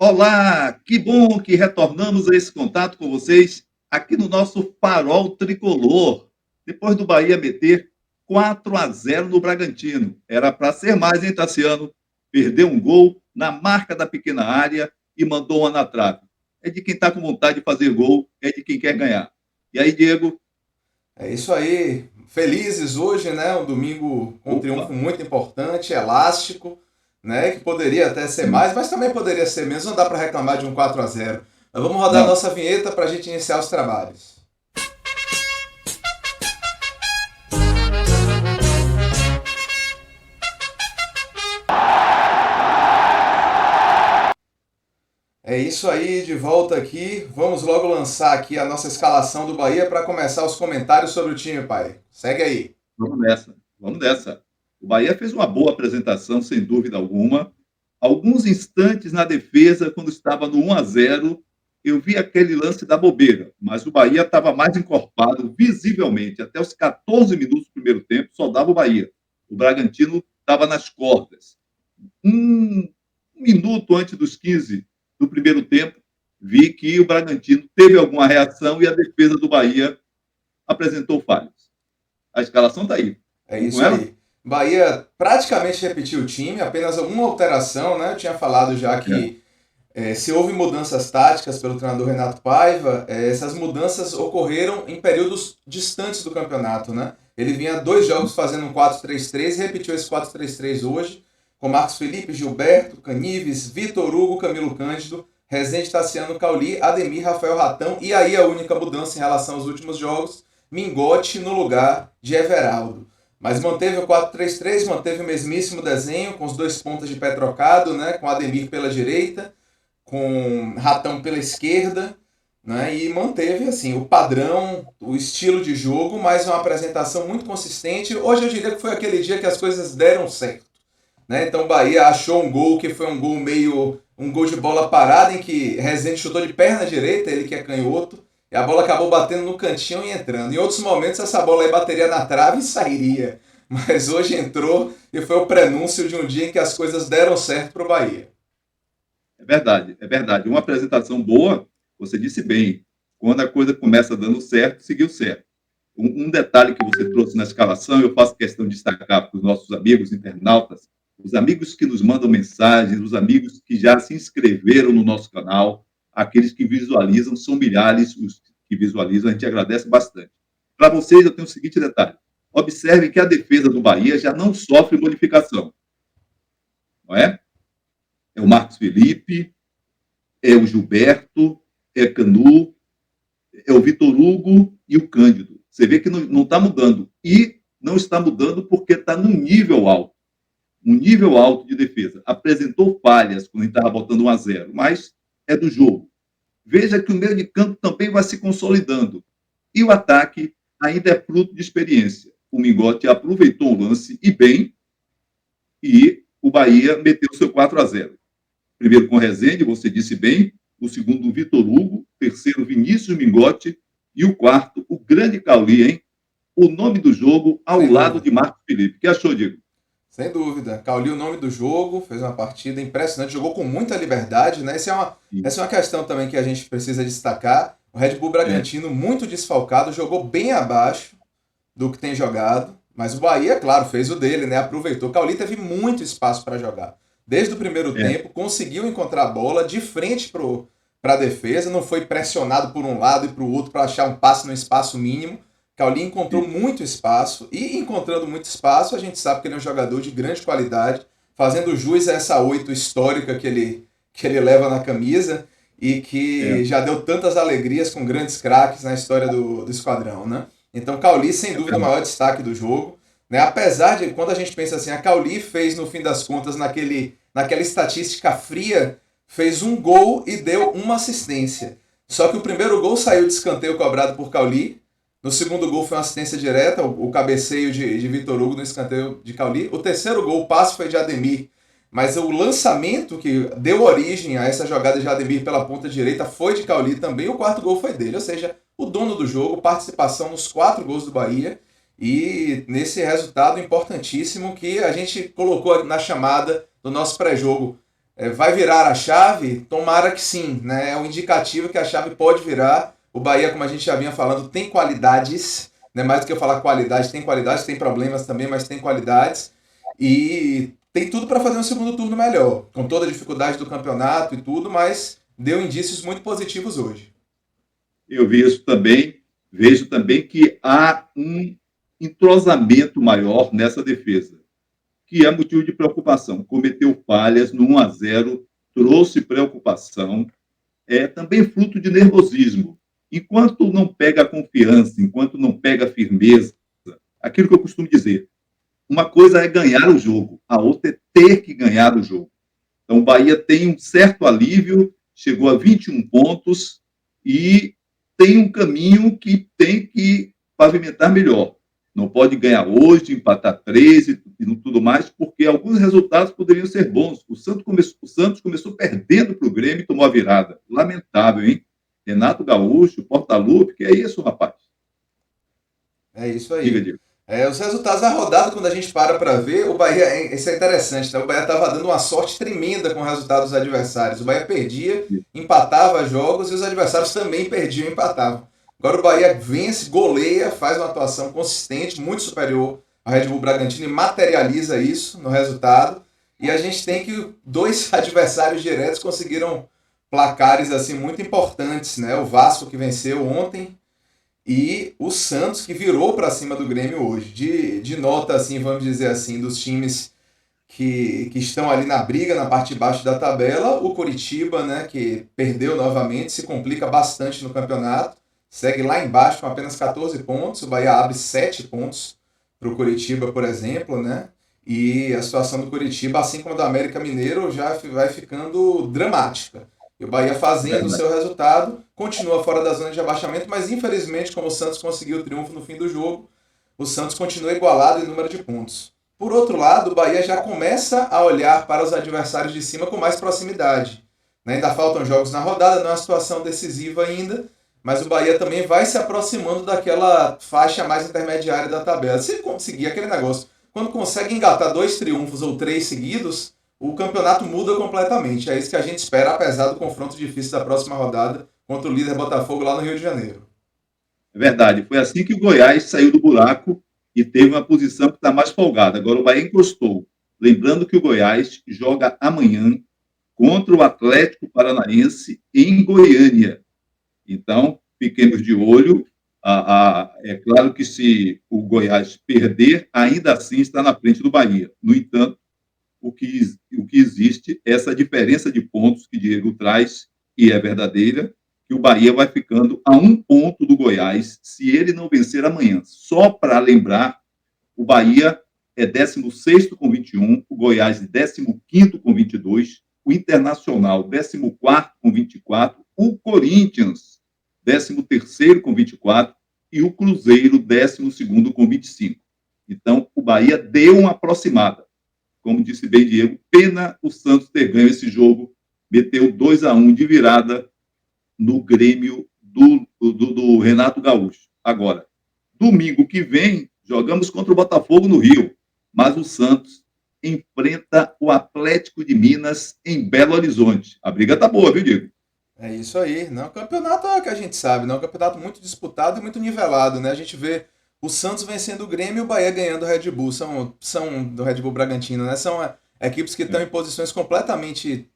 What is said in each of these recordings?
Olá, que bom que retornamos a esse contato com vocês aqui no nosso Farol Tricolor. Depois do Bahia meter 4-0 no Bragantino. Era para ser mais, hein, Tassiano? Perdeu um gol na marca da pequena área e mandou uma na trave. É de quem está com vontade de fazer gol, é de quem quer ganhar. E aí, Diego? É isso aí. Felizes hoje, né? Um domingo com um triunfo Opa! muito importante, elástico, né? Que poderia até ser mais, mas também poderia ser menos. Não dá para reclamar de um 4-0. Mas vamos rodar a Não. nossa vinheta para a gente iniciar os trabalhos. É isso aí, de volta aqui. Vamos logo lançar aqui a nossa escalação do Bahia para começar os comentários sobre o time, pai. Segue aí. Vamos nessa, vamos nessa. O Bahia fez uma boa apresentação, sem dúvida alguma. Alguns instantes na defesa, quando estava no 1-0, eu vi aquele lance da bobeira, mas o Bahia estava mais encorpado, visivelmente. Até os 14 minutos do primeiro tempo, só dava o Bahia. O Bragantino estava nas cordas. Um minuto antes dos 15 do primeiro tempo, vi que o Bragantino teve alguma reação e a defesa do Bahia apresentou falhas. A escalação está aí. É Vamos com isso ela? aí. Bahia praticamente repetiu o time, apenas uma alteração, né? Eu tinha falado já É. que se houve mudanças táticas pelo treinador Renato Paiva, essas mudanças ocorreram em períodos distantes do campeonato, né? Ele vinha 2 jogos fazendo um 4-3-3 e repetiu esse 4-3-3 hoje, com Marcos Felipe, Gilberto, Canives, Vitor Hugo, Camilo Cândido, Rezende, Tassiano, Cauli, Ademir, Rafael Ratão, e aí a única mudança em relação aos últimos jogos, Mingote no lugar de Everaldo. Mas manteve o 4-3-3, manteve o mesmíssimo desenho, com os dois pontas de pé trocado, né? Com Ademir pela direita, com Ratão pela esquerda, né? E manteve assim o padrão, o estilo de jogo, mas uma apresentação muito consistente. Hoje eu diria que foi aquele dia que as coisas deram certo, né? Então o Bahia achou um gol que foi um gol meio um gol de bola parada em que Rezende chutou de perna direita, ele que é canhoto, e a bola acabou batendo no cantinho e entrando. Em outros momentos essa bola aí bateria na trave e sairia, mas hoje entrou e foi o prenúncio de um dia em que as coisas deram certo para o Bahia. É verdade, é verdade. Uma apresentação boa, você disse bem. Quando a coisa começa dando certo, seguiu certo. Um detalhe que você trouxe na escalação, eu faço questão de destacar para os nossos amigos internautas, os amigos que nos mandam mensagens, os amigos que já se inscreveram no nosso canal, aqueles que visualizam, são milhares os que visualizam, a gente agradece bastante. Para vocês, eu tenho o seguinte detalhe: observem que a defesa do Bahia já não sofre bonificação, não é? É o Marcos Felipe, é o Gilberto, é Canu, é o Vitor Hugo e o Cândido. Você vê que não está mudando. E não está mudando porque está num nível alto. Um nível alto de defesa. Apresentou falhas quando ele estava botando 1-0, mas é do jogo. Veja que o meio de campo também vai se consolidando. E o ataque ainda é fruto de experiência. O Mingote aproveitou o lance e bem, e o Bahia meteu seu 4-0. Primeiro com Rezende, você disse bem, o segundo o Vitor Hugo, o terceiro Vinícius Mingotti e o quarto o grande Cauli, hein? O nome do jogo ao Sem lado de dúvida. Marcos Felipe. O que achou, Diego? Sem dúvida. Cauli o nome do jogo, fez uma partida impressionante, jogou com muita liberdade, né? Essa é uma questão também que a gente precisa destacar. O Red Bull É, Bragantino, muito desfalcado, jogou bem abaixo do que tem jogado. Mas o Bahia, claro, fez o dele, né? Aproveitou. O Cauli teve muito espaço para jogar. Desde o primeiro é, tempo, conseguiu encontrar a bola de frente para a defesa, não foi pressionado por um lado e para o outro para achar um passe no espaço mínimo. Cauli encontrou isso. muito espaço e encontrando muito espaço, a gente sabe que ele é um jogador de grande qualidade, fazendo jus a essa 8 histórica que ele leva na camisa e que É, já deu tantas alegrias com grandes craques na história do esquadrão, né? Então, Cauli, sem é dúvida, o verdade. maior destaque do jogo. Né? Apesar de, quando a gente pensa assim, a Cauli fez, no fim das contas, naquela estatística fria, fez um gol e deu uma assistência. Só que o primeiro gol saiu de escanteio cobrado por Cauli. No segundo gol foi uma assistência direta, o cabeceio de Vitor Hugo no escanteio de Cauli. O terceiro gol, o passe foi de Ademir. Mas o lançamento que deu origem a essa jogada de Ademir pela ponta direita foi de Cauli também. O quarto gol foi dele. Ou seja, o dono do jogo, participação nos 4 gols do Bahia. E nesse resultado importantíssimo que a gente colocou na chamada do nosso pré-jogo vai virar a chave? Tomara que sim, né? É um indicativo que a chave pode virar. O Bahia, como a gente já vinha falando, tem qualidades, né? Mais do que eu falar qualidade, tem problemas também, mas tem qualidades. E tem tudo para fazer um segundo turno melhor, com toda a dificuldade do campeonato e tudo, mas deu indícios muito positivos hoje. Eu vejo também que há um entrosamento maior nessa defesa, que é motivo de preocupação. Cometeu falhas no 1-0, trouxe preocupação, é também fruto de nervosismo. Enquanto não pega a confiança, enquanto não pega a firmeza, aquilo que eu costumo dizer, uma coisa é ganhar o jogo, a outra é ter que ganhar o jogo. Então, o Bahia tem um certo alívio, chegou a 21 pontos e tem um caminho que tem que pavimentar melhor. Não pode ganhar hoje, empatar 13 e tudo mais, porque alguns resultados poderiam ser bons. O Santos começou perdendo para o Grêmio e tomou a virada. Lamentável, hein? Renato Gaúcho, Portaluppi, que é isso, rapaz? É isso Diga, aí. diga. Os resultados da rodada, quando a gente para ver, o Bahia, isso é interessante, né? O Bahia estava dando uma sorte tremenda com o resultado dos adversários. O Bahia perdia, empatava jogos e os adversários também perdiam e empatavam. Agora o Bahia vence, goleia, faz uma atuação consistente, muito superior ao Red Bull Bragantino e materializa isso no resultado. E a gente tem que dois adversários diretos conseguiram placares assim muito importantes, né? O Vasco que venceu ontem e o Santos, que virou para cima do Grêmio hoje. De nota, assim, vamos dizer assim, dos times que estão ali na briga, na parte de baixo da tabela, o Coritiba, né, que perdeu novamente, se complica bastante no campeonato, segue lá embaixo com apenas 14 pontos, o Bahia abre 7 pontos para o Coritiba, por exemplo, né? E a situação do Coritiba, assim como a do América Mineiro, já vai ficando dramática. E o Bahia fazendo o Verdade. seu resultado, continua fora da zona de abaixamento, mas infelizmente, como o Santos conseguiu o triunfo no fim do jogo, o Santos continua igualado em número de pontos. Por outro lado, o Bahia já começa a olhar para os adversários de cima com mais proximidade. Né? Ainda faltam jogos na rodada, não é uma situação decisiva ainda, mas o Bahia também vai se aproximando daquela faixa mais intermediária da tabela. Se conseguir aquele negócio, quando consegue engatar 2 triunfos ou 3 seguidos, o campeonato muda completamente. É isso que a gente espera, apesar do confronto difícil da próxima rodada contra o líder Botafogo lá no Rio de Janeiro. É verdade. Foi assim que o Goiás saiu do buraco e teve uma posição que está mais folgada. Agora o Bahia encostou. Lembrando que o Goiás joga amanhã contra o Atlético Paranaense em Goiânia. Então, fiquemos de olho. É claro que se o Goiás perder, ainda assim está na frente do Bahia. No entanto, o que existe é essa diferença de pontos que Diego traz, e é verdadeira, que o Bahia vai ficando a 1 ponto do Goiás se ele não vencer amanhã. Só para lembrar, o Bahia é 16º com 21, o Goiás 15º com 22, o Internacional 14º com 24, o Corinthians 13º com 24 e o Cruzeiro 12º com 25. Então, o Bahia deu uma aproximada. Como disse bem Diego, pena o Santos ter ganho esse jogo, meteu 2-1 de virada no Grêmio do Renato Gaúcho. Agora, domingo que vem, jogamos contra o Botafogo no Rio, mas o Santos enfrenta o Atlético de Minas em Belo Horizonte. A briga tá boa, viu, Diego? É isso aí. Não, o campeonato é o que a gente sabe, não? É um campeonato muito disputado e muito nivelado, né? A gente vê o Santos vencendo o Grêmio e o Bahia ganhando o Red Bull. São do Red Bull Bragantino, né? São equipes que estão É. em posições completamente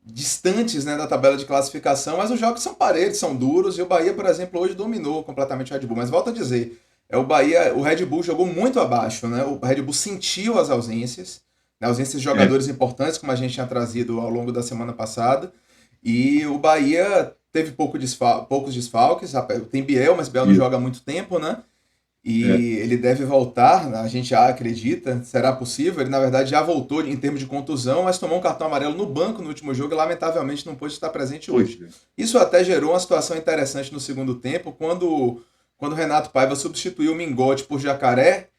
distantes, né, da tabela de classificação, mas os jogos são parelhos, são duros, e o Bahia, por exemplo, hoje dominou completamente o Red Bull. Mas volto a dizer, o Bahia, o Red Bull jogou muito abaixo, né? O Red Bull sentiu as ausências, né, ausências de É. jogadores importantes, como a gente tinha trazido ao longo da semana passada, e o Bahia teve poucos desfalques, tem Biel, mas Biel não Isso. joga há muito tempo, né? É. E ele deve voltar, a gente já acredita, será possível. Ele, na verdade, já voltou em termos de contusão, mas tomou um cartão amarelo no banco no último jogo e, lamentavelmente, não pôde estar presente Pois hoje. é. Isso até gerou uma situação interessante no segundo tempo, quando o Renato Paiva substituiu o Mingote por Jacaré.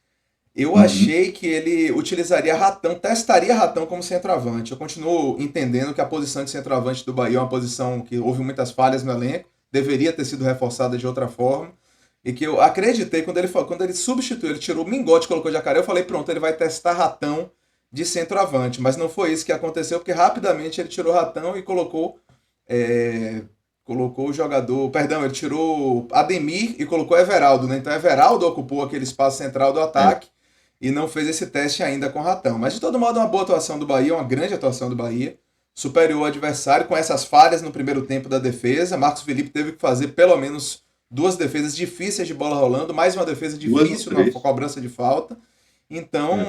Eu Uhum. achei que ele utilizaria Ratão, testaria Ratão como centroavante. Eu continuo entendendo que a posição de centroavante do Bahia é uma posição que houve muitas falhas no elenco, deveria ter sido reforçada de outra forma. E que eu acreditei quando ele substituiu, ele tirou o Mingote e colocou Jacaré, eu falei, pronto, ele vai testar Ratão de centroavante, mas não foi isso que aconteceu, porque rapidamente ele tirou Ratão e colocou o jogador, perdão, ele tirou Ademir e colocou Everaldo, né? Então Everaldo ocupou aquele espaço central do É. ataque e não fez esse teste ainda com Ratão. Mas de todo modo, uma boa atuação do Bahia, uma grande atuação do Bahia, superior ao adversário com essas falhas no primeiro tempo da defesa. Marcos Felipe teve que fazer pelo menos duas defesas difíceis de bola rolando, mais uma defesa Duas ou difícil na três. cobrança de falta. Então,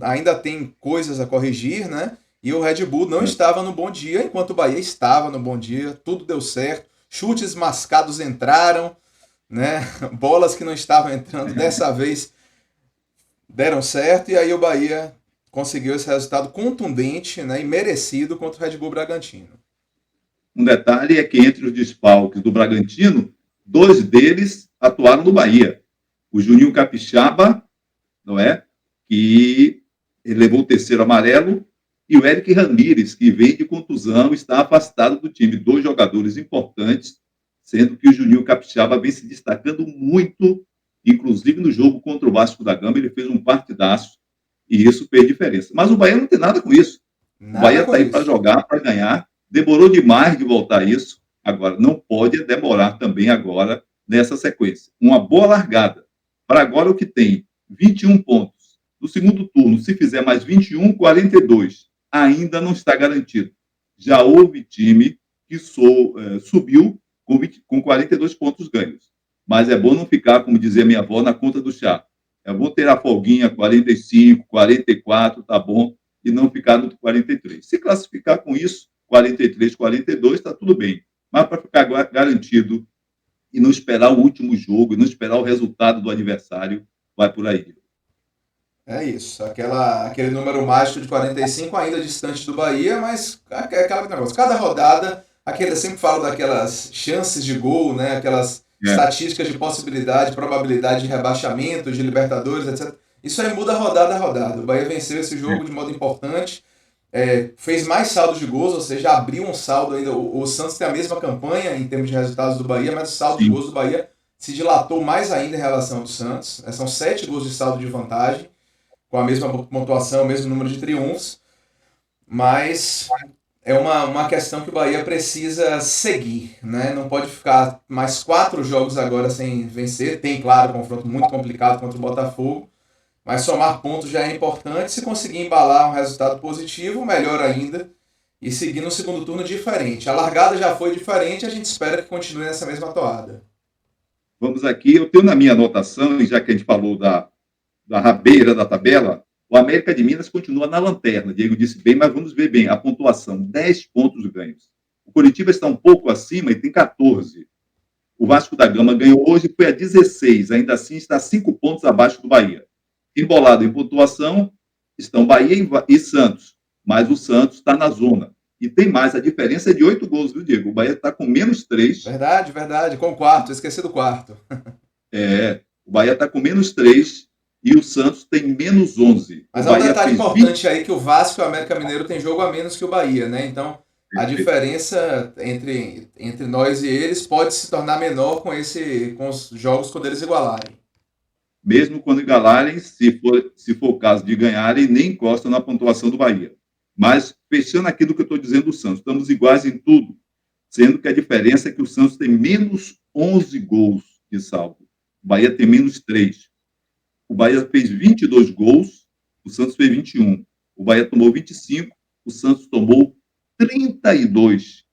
É, ainda tem coisas a corrigir, né? E o Red Bull não é. estava no bom dia, enquanto o Bahia estava no bom dia, tudo deu certo, chutes mascados entraram, né? Bolas que não estavam entrando dessa vez deram certo, e aí o Bahia conseguiu esse resultado contundente, né, e merecido contra o Red Bull Bragantino. Um detalhe é que entre os desfalques do Bragantino, dois deles atuaram no Bahia. O Juninho Capixaba, não é? Que ele levou o terceiro amarelo, e o Eric Ramírez, que vem de contusão, está afastado do time. Dois jogadores importantes, sendo que o Juninho Capixaba vem se destacando muito, inclusive no jogo contra o Vasco da Gama, ele fez um partidaço, e isso fez diferença. Mas o Bahia não tem nada com isso. O Bahia Nada com está aí para isso. jogar, para ganhar. Demorou demais de voltar a isso. Agora, não pode demorar também agora nessa sequência. Uma boa largada. Para agora, o que tem 21 pontos. No segundo turno, se fizer mais 21, 42. Ainda não está garantido. Já houve time que subiu com 42 pontos ganhos. Mas é bom não ficar, como dizia minha avó, na conta do chá. É bom ter a folguinha 45, 44, tá bom, e não ficar no 43. Se classificar com isso, 43, 42, está tudo bem. Mas para ficar garantido e não esperar o último jogo, e não esperar o resultado do adversário, vai por aí. É isso. Aquele número mágico de 45 ainda distante do Bahia, mas é aquele negócio. Cada rodada, eu sempre falo daquelas chances de gol, né? Aquelas É, estatísticas de possibilidade, probabilidade de rebaixamento, de Libertadores, etc. Isso aí muda rodada a rodada. O Bahia venceu esse é, jogo de modo importante, fez mais saldos de gols, ou seja, abriu um saldo ainda. O Santos tem a mesma campanha em termos de resultados do Bahia, mas o saldo de sim. gols do Bahia se dilatou mais ainda em relação ao do Santos. São 7 gols de saldo de vantagem com a mesma pontuação, o mesmo número de triunfos, mas é uma questão que o Bahia precisa seguir, né? Não pode ficar mais 4 jogos agora sem vencer. Tem, claro, um confronto muito complicado contra o Botafogo, mas somar pontos já é importante. Se conseguir embalar um resultado positivo, melhor ainda, e seguir no segundo turno diferente. A largada já foi diferente, a gente espera que continue nessa mesma toada. Vamos aqui, eu tenho na minha anotação, e já que a gente falou da rabeira da tabela, o América de Minas continua na lanterna. Diego disse bem, mas vamos ver bem a pontuação: 10 pontos ganhos. O Curitiba está um pouco acima e tem 14. O Vasco da Gama ganhou hoje, foi a 16, ainda assim está 5 pontos abaixo do Bahia. Embolado em pontuação estão Bahia e Santos, mas o Santos está na zona. E tem mais, a diferença é de 8 gols, viu, Diego? O Bahia está com menos 3. Verdade, verdade. Com o quarto, esqueci do quarto. O Bahia está com menos 3 e o Santos tem menos 11. O Mas há um Bahia detalhe fez 20. importante aí que o Vasco e o América Mineiro têm jogo a menos que o Bahia, né? Então a diferença entre nós e eles pode se tornar menor com os jogos quando eles igualarem. Mesmo quando engalarem, se for o caso de ganharem, nem encostam na pontuação do Bahia. Mas, fechando aqui do que eu estou dizendo do Santos, estamos iguais em tudo, sendo que a diferença é que o Santos tem menos 11 gols de saldo. O Bahia tem menos 3. O Bahia fez 22 gols, o Santos fez 21. O Bahia tomou 25, o Santos tomou 32.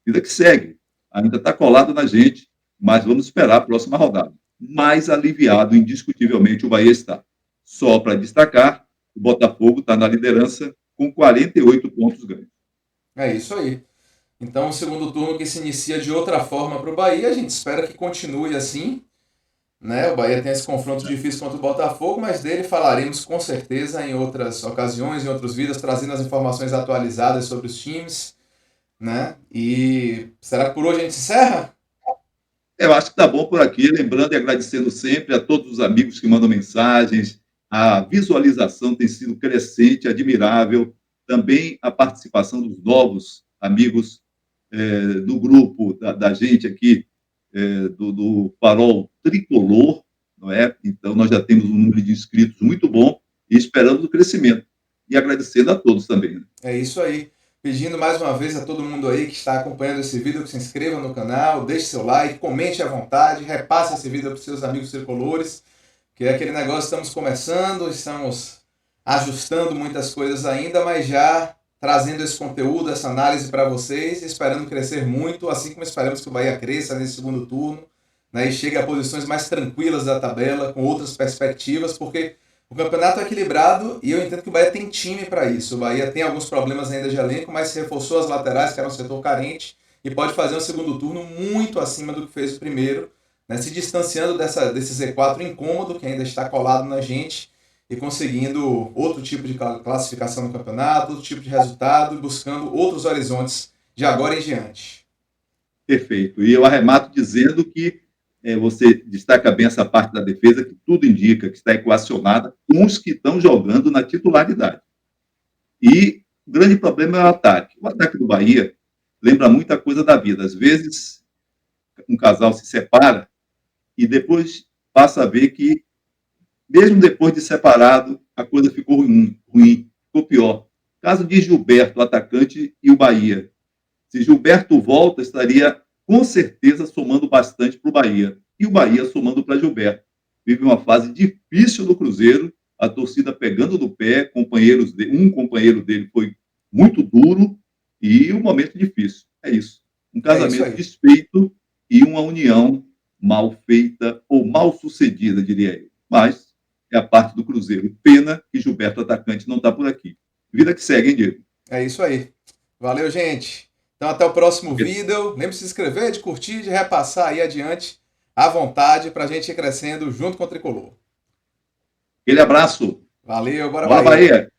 Vida que segue. Ainda está colado na gente, mas vamos esperar a próxima rodada. Mais aliviado, indiscutivelmente, o Bahia está. Só para destacar, o Botafogo está na liderança com 48 pontos ganhos. É isso aí. Então o segundo turno que se inicia de outra forma para o Bahia, a gente espera que continue assim, né? O Bahia tem esse confronto difícil contra o Botafogo, mas dele falaremos com certeza em outras ocasiões, em outros vídeos, trazendo as informações atualizadas sobre os times, né? E será que por hoje a gente encerra? Eu acho que está bom por aqui, lembrando e agradecendo sempre a todos os amigos que mandam mensagens. A visualização tem sido crescente, admirável. Também a participação dos novos amigos do grupo da gente aqui, do Farol Tricolor, não é? Então, nós já temos um número de inscritos muito bom e esperamos o crescimento. e agradecendo a todos também. Né? É isso aí. Pedindo mais uma vez a todo mundo aí que está acompanhando esse vídeo que se inscreva no canal, deixe seu like, comente à vontade, repasse esse vídeo para os seus amigos tricolores, que é aquele negócio, estamos começando, estamos ajustando muitas coisas ainda, mas já trazendo esse conteúdo, essa análise para vocês, esperando crescer muito, assim como esperamos que o Bahia cresça nesse segundo turno, né, e chegue a posições mais tranquilas da tabela, com outras perspectivas, porque o campeonato é equilibrado e eu entendo que o Bahia tem time para isso. O Bahia tem alguns problemas ainda de elenco, mas reforçou as laterais, que era um setor carente, e pode fazer um segundo turno muito acima do que fez o primeiro, né, se distanciando desse Z4 incômodo que ainda está colado na gente e conseguindo outro tipo de classificação no campeonato, outro tipo de resultado e buscando outros horizontes de agora em diante. Perfeito. E eu arremato dizendo que você destaca bem essa parte da defesa, que tudo indica que está equacionada com os que estão jogando na titularidade. E o grande problema é o ataque. O ataque do Bahia lembra muita coisa da vida. Às vezes, um casal se separa e depois passa a ver que, mesmo depois de separado, a coisa ficou ruim, ficou pior. Caso de Gilberto, o atacante, e o Bahia. Se Gilberto volta, estaria com certeza somando bastante para o Bahia. E o Bahia somando para Gilberto. Vive uma fase difícil do Cruzeiro, a torcida pegando no pé, um companheiro dele foi muito duro e um momento difícil. É isso. Um casamento desfeito e uma união mal feita ou mal sucedida, diria eu. Mas é a parte do Cruzeiro. Pena que Gilberto, atacante, não está por aqui. Vida que segue, hein, Diego? É isso aí. Valeu, gente. Então, até o próximo vídeo. Lembre-se de se inscrever, de curtir, de repassar aí adiante à vontade para a gente ir crescendo junto com o Tricolor. Aquele abraço. Valeu, bora Bahia.